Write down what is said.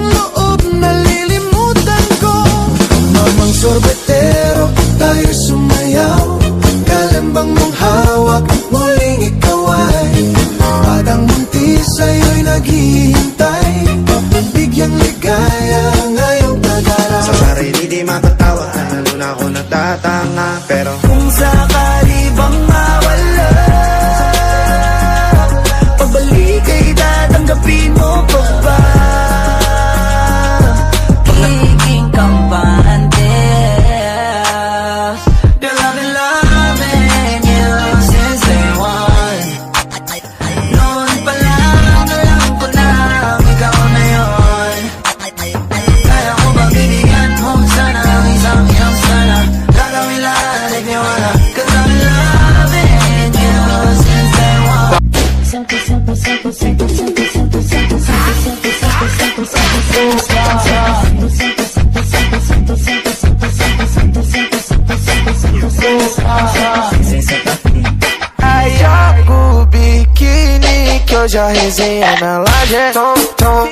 Loob nalilimutan ko, mamang sorbetero, tayo sumayaw. Kalambang mong hawak, muling ikaw ay batang buntis, sa'yo'y naghihintay. Papabigyang ligaya ngayong tagaraw. Sa sarili di matatawa, lalo na ako natatanga. Pero kung sakali bang mawala, pagbalik ay tatanggapin mo pa ba? Pagiging kampante, Girl, I've been loving you since day one. Noon pa lang alam ko na ikaw na yun. Kaya ko ba bibigyan mo sana ang isang iyong sana? Gagawin lahat if you wanna, 'cause I've been loving you since day one. simple, simple, simple, simple, simple, simple, simple, simple, simple, simple, simple, Ayaku bikini que eu já resenha na laje.